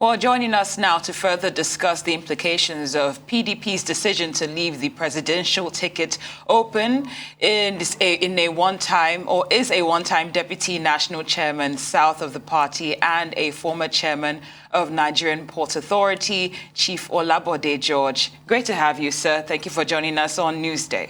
Well, joining us now to further discuss the implications of PDP's decision to leave the presidential ticket open is a one-time deputy national chairman south of the party and a former chairman of Nigerian Port Authority, Chief Olabode George. Great to have you, sir. Thank you for joining us on Newsday.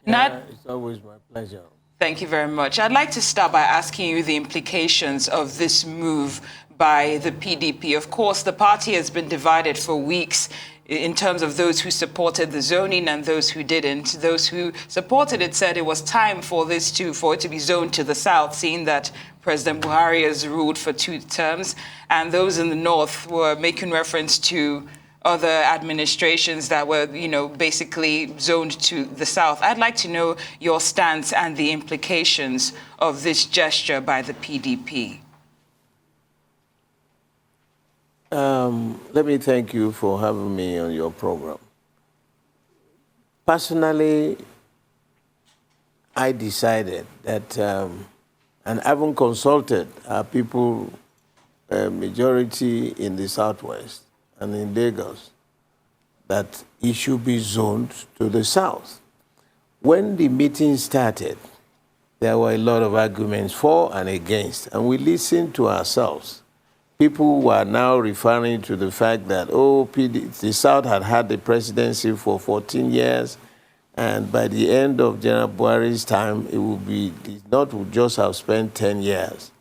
It's always my pleasure. Thank you very much. I'd like to start by asking you the implications of this move by the PDP. Of course, the party has been divided for weeks in terms of those who supported the zoning and those who didn't. Those who supported it said it was time for it to be zoned to the south, seeing that President Buhari has ruled for 2 terms. And those in the north were making reference to other administrations that were, basically zoned to the south. I'd like to know your stance and the implications of this gesture by the PDP. Let me thank you for having me on your program. Personally, I decided that, and I haven't consulted our people, majority in the southwest, and in Lagos, that it should be zoned to the south. When the meeting started, there were a lot of arguments for and against, and we listened to ourselves. People were now referring to the fact that, the South had the presidency for 14 years, and by the end of General Buhari's time, the North would just have spent 10 years.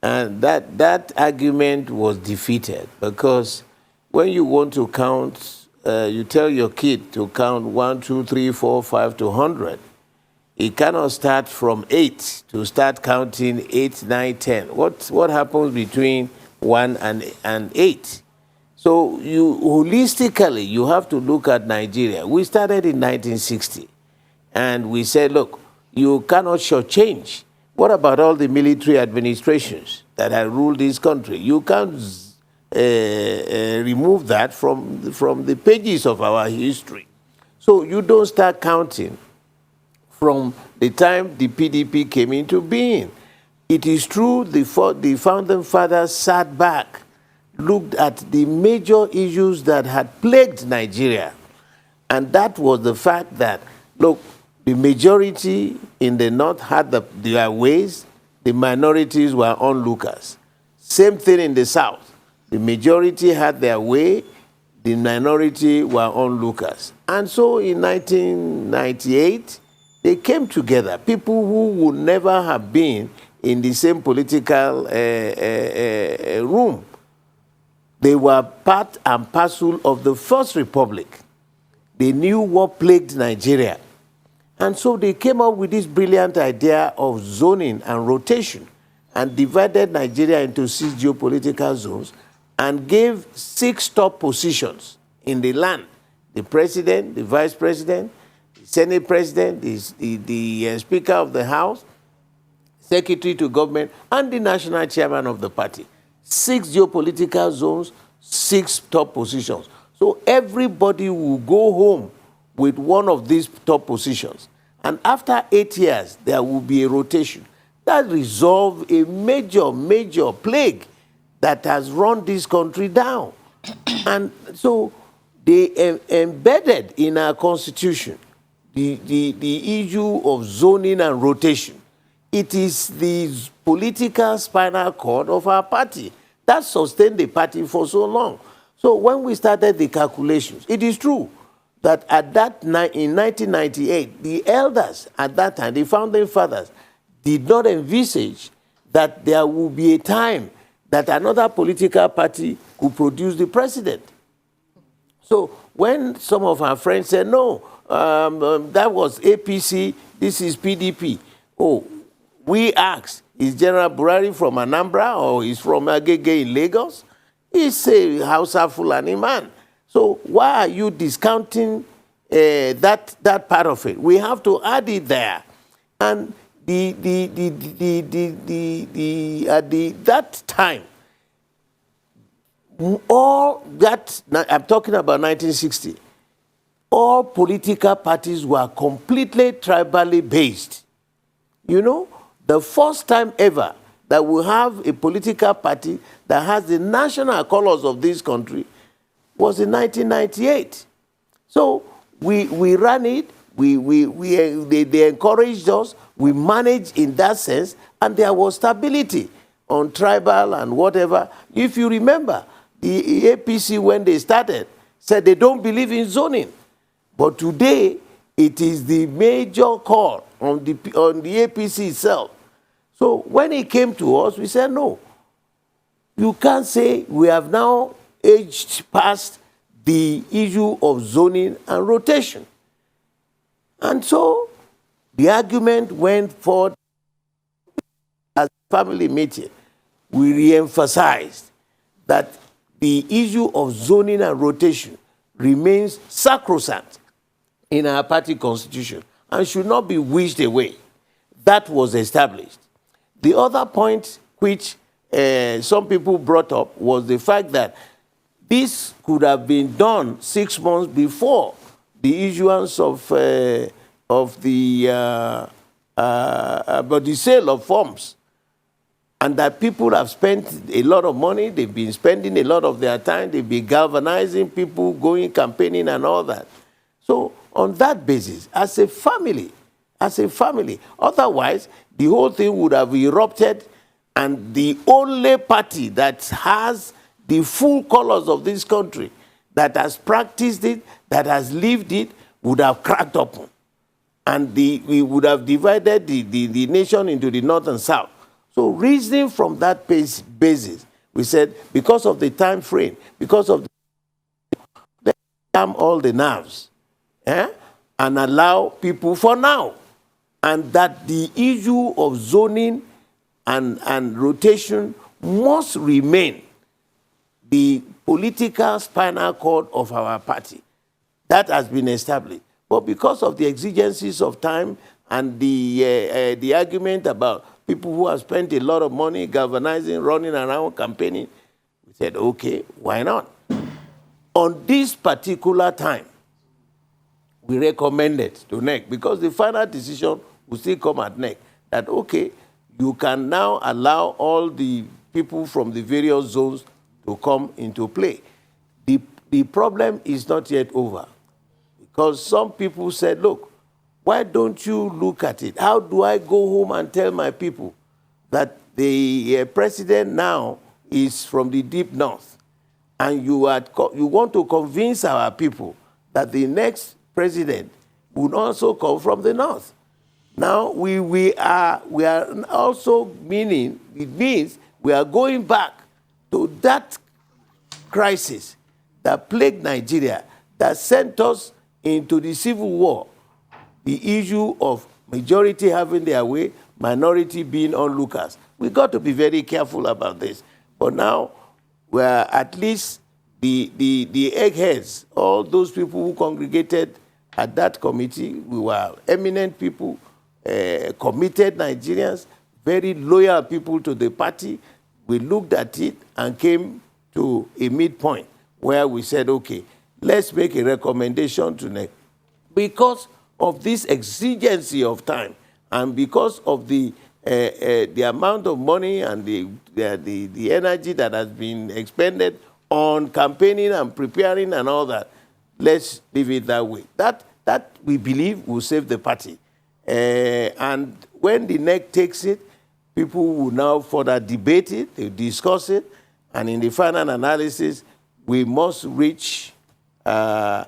And that argument was defeated because when you want to count, you tell your kid to count 1, 2, 3, 4, 5 to 100. He cannot start from 8 to start counting 8, 9, 10. What happens between 1 and 8? So holistically, you have to look at Nigeria. We started in 1960, and we said, look, you cannot shortchange. What about all the military administrations that have ruled this country? You can't remove that from the pages of our history. So you don't start counting from the time the PDP came into being. It is true the founding fathers sat back, looked at the major issues that had plagued Nigeria, and that was the fact that, look, the majority in the north had their ways, the minorities were onlookers. Same thing in the south. The majority had their way, the minority were onlookers. And so in 1998, they came together, people who would never have been in the same political room. They were part and parcel of the First Republic. They knew what plagued Nigeria. And so they came up with this brilliant idea of zoning and rotation and divided Nigeria into 6 geopolitical zones and gave 6 top positions in the land: the president, the vice president, the Senate president, the Speaker of the House, secretary to government, and the national chairman of the party. 6 geopolitical zones, 6 top positions. So everybody will go home with one of these top positions. And after 8 years, there will be a rotation. That resolved a major plague that has run this country down. And so they embedded in our constitution the issue of zoning and rotation. It is the political spinal cord of our party that sustained the party for so long. So when we started the calculations, it is true that in 1998, the elders at that time, the founding fathers, did not envisage that there would be a time that another political party could produce the president. So when some of our friends said, no, that was APC, this is PDP. We asked, is General Buhari from Anambra or is from Agege in Lagos? He's a Hausa Fulani man. So why are you discounting that part of it? We have to add it there. And that time, all that, I'm talking about 1960, all political parties were completely tribally based. You know, the first time ever that we have a political party that has the national colors of this country was in 1998. So we ran it, they encouraged us, we managed in that sense, and there was stability on tribal and whatever. If you remember, the APC, when they started, said they don't believe in zoning. But today, it is the major call on the APC itself. So when it came to us, we said, no, you can't say we have now aged past the issue of zoning and rotation. And so the argument went forward as a family meeting. We re-emphasized that the issue of zoning and rotation remains sacrosanct in our party constitution and should not be wished away. That was established. The other point which some people brought up was the fact that this could have been done 6 months before the issuance of the sale of forms, and that people have spent a lot of money, they've been spending a lot of their time, they've been galvanizing people, going campaigning and all that. So on that basis, as a family, otherwise the whole thing would have erupted, and the only party that has the full colors of this country, that has practiced it, that has lived it, would have cracked open. And we would have divided the nation into the north and south. So reasoning from that basis, we said, because of the time frame, because of let's calm all the nerves, and allow people for now. And that the issue of zoning and rotation must remain the political spinal cord of our party. That has been established. But because of the exigencies of time and the argument about people who have spent a lot of money galvanizing, running around, campaigning, we said, okay, why not? On this particular time, we recommended to NEC, because the final decision will still come at NEC, that, okay, you can now allow all the people from the various zones to come into play. The problem is not yet over, because some people said, look, why don't you look at it? How do I go home and tell my people that the president now is from the deep north, and you want to convince our people that the next president would also come from the north? Now we are also meaning, it means we are going back to that crisis that plagued Nigeria, that sent us into the civil war, the issue of majority having their way, minority being onlookers. We've got to be very careful about this. But now, we're at least the eggheads, all those people who congregated at that committee, we were eminent people, committed Nigerians, very loyal people to the party. We looked at it and came to a midpoint where we said, okay, let's make a recommendation to NEC. Because of this exigency of time, and because of the amount of money and the energy that has been expended on campaigning and preparing and all that, let's leave it that way. That we believe will save the party. And when the NEC takes it, people will now further debate it, they'll discuss it, and in the final analysis, we must reach a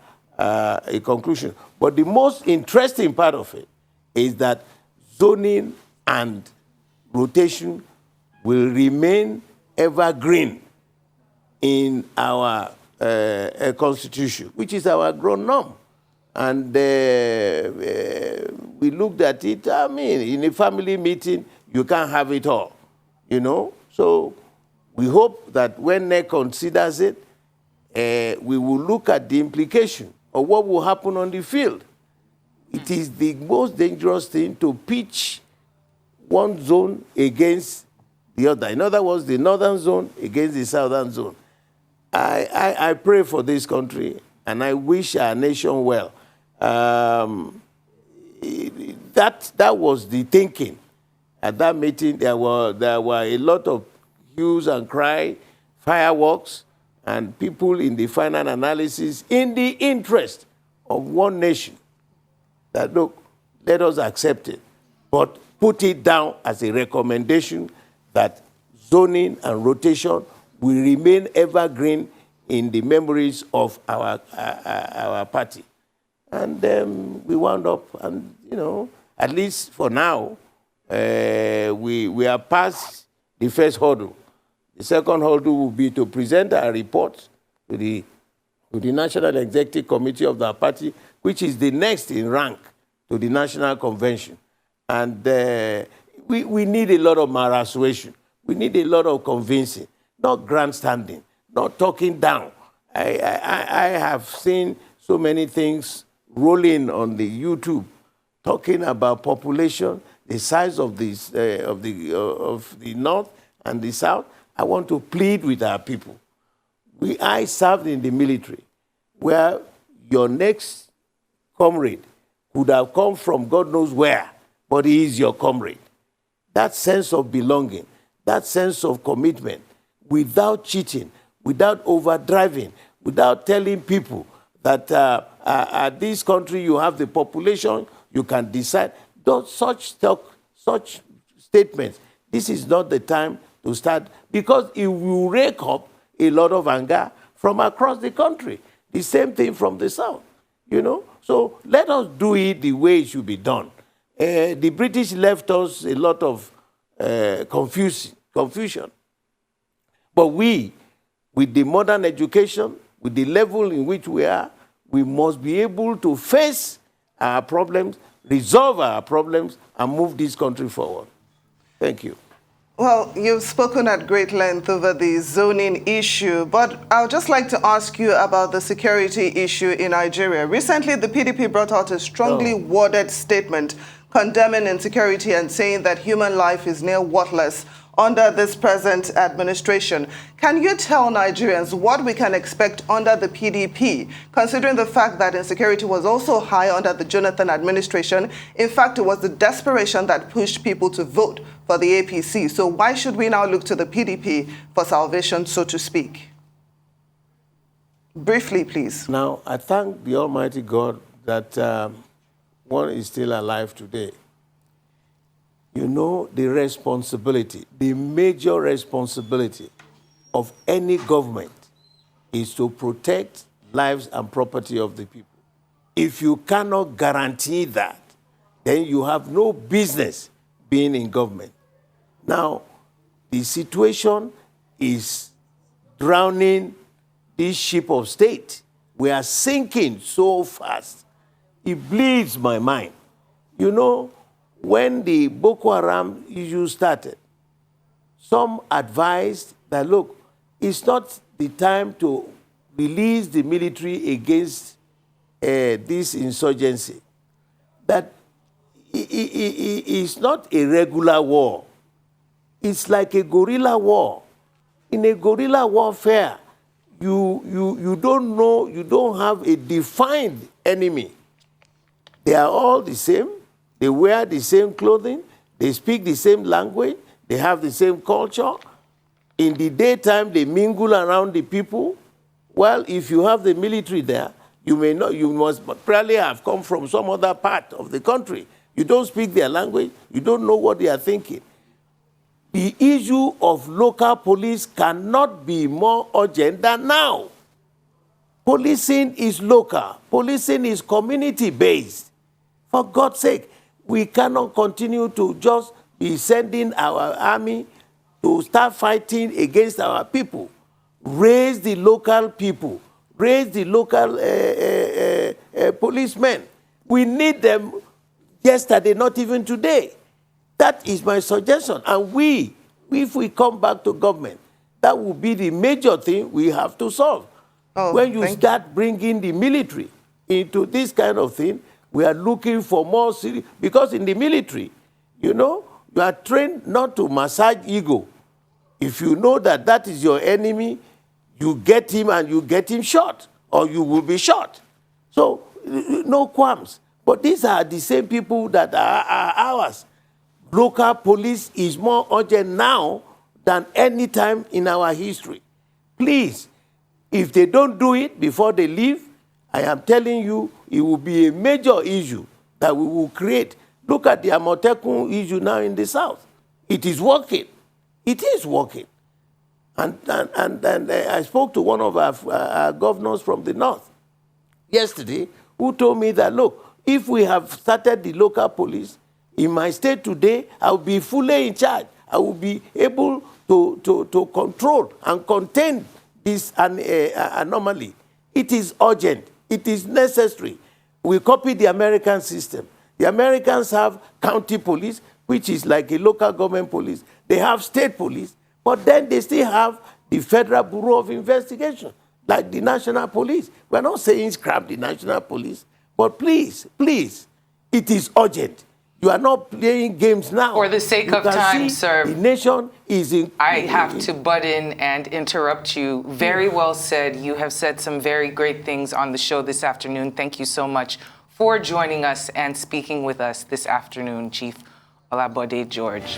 conclusion. But the most interesting part of it is that zoning and rotation will remain evergreen in our constitution, which is our grown norm. And we looked at it, I mean, in a family meeting, you can't have it all, you know? So we hope that when NEC considers it, we will look at the implication of what will happen on the field. It is the most dangerous thing to pitch one zone against the other. In other words, the northern zone against the southern zone. I pray for this country, and I wish our nation well. That was the thinking. At that meeting, there were a lot of hues and cry, fireworks, and people in the final analysis in the interest of one nation. That, look, let us accept it, but put it down as a recommendation that zoning and rotation will remain evergreen in the memories of our party. And we wound up, and at least for now, we are past the first hurdle. The second hurdle will be to present our report to the National Executive Committee of the party, which is the next in rank to the National Convention. And we need a lot of persuasion. We need a lot of convincing, not grandstanding, not talking down. I have seen so many things rolling on the YouTube, talking about population, the size of the North and the South. I want to plead with our people. I served in the military, where your next comrade could have come from God knows where, but he is your comrade. That sense of belonging, that sense of commitment, without cheating, without overdriving, without telling people that at this country you have the population, you can decide. Such statements, this is not the time to start, because it will rake up a lot of anger from across the country. The same thing from the South, So let us do it the way it should be done. The British left us a lot of confusion. But we, with the modern education, with the level in which we are, we must be able to face our problems, resolve our problems, and move this country forward. Thank you. Well, you've spoken at great length over the zoning issue, but I would just like to ask you about the security issue in Nigeria. Recently, the PDP brought out a strongly worded statement condemning insecurity and saying that human life is near worthless under this present administration. Can you tell Nigerians what we can expect under the PDP, considering the fact that insecurity was also high under the Jonathan administration? In fact, it was the desperation that pushed people to vote for the APC. So why should we now look to the PDP for salvation, so to speak? Briefly, please. Now, I thank the Almighty God that one is still alive today. The responsibility, the major responsibility of any government is to protect lives and property of the people. If you cannot guarantee that, then you have no business being in government. Now, the situation is drowning this ship of state. We are sinking so fast. It bleeds my mind. When the Boko Haram issue started, some advised that, look, it's not the time to release the military against this insurgency. That it's not a regular war. It's like a guerrilla war. In a guerrilla warfare, you don't know, you don't have a defined enemy. They are all the same. They wear the same clothing. They speak the same language. They have the same culture. In the daytime, they mingle around the people. Well, if you have the military there, you must probably have come from some other part of the country. You don't speak their language. You don't know what they are thinking. The issue of local police cannot be more urgent than now. Policing is local. Policing is community-based. For God's sake, we cannot continue to just be sending our army to start fighting against our people. Raise the local people. Raise the local policemen. We need them yesterday, not even today. That is my suggestion. And if we come back to government, that will be the major thing we have to solve. When you start bringing the military into this kind of thing, we are looking for more serious, because in the military, you are trained not to massage ego. If you know that that is your enemy, you get him and you get him shot, or you will be shot. So, no qualms. But these are the same people that are ours. local police is more urgent now than any time in our history. Please, if they don't do it before they leave, I am telling you, it will be a major issue that we will create. Look at the Amotekun issue now in the south. It is working. It is working. And I spoke to one of our governors from the north yesterday who told me that, look, if we have started the local police, in my state today, I will be fully in charge. I will be able to control and contain this anomaly. It is urgent. It is necessary. We copy the American system. The Americans have county police, which is like a local government police. They have state police, but then they still have the Federal Bureau of Investigation, like the National Police. We're not saying scrap the National Police, but please, please, it is urgent. You are not playing games now. For the sake of time, sir, the nation is in... I have to butt in and interrupt you. Very well said. You have said some very great things on the show this afternoon. Thank you so much for joining us and speaking with us this afternoon, Chief Olabode George.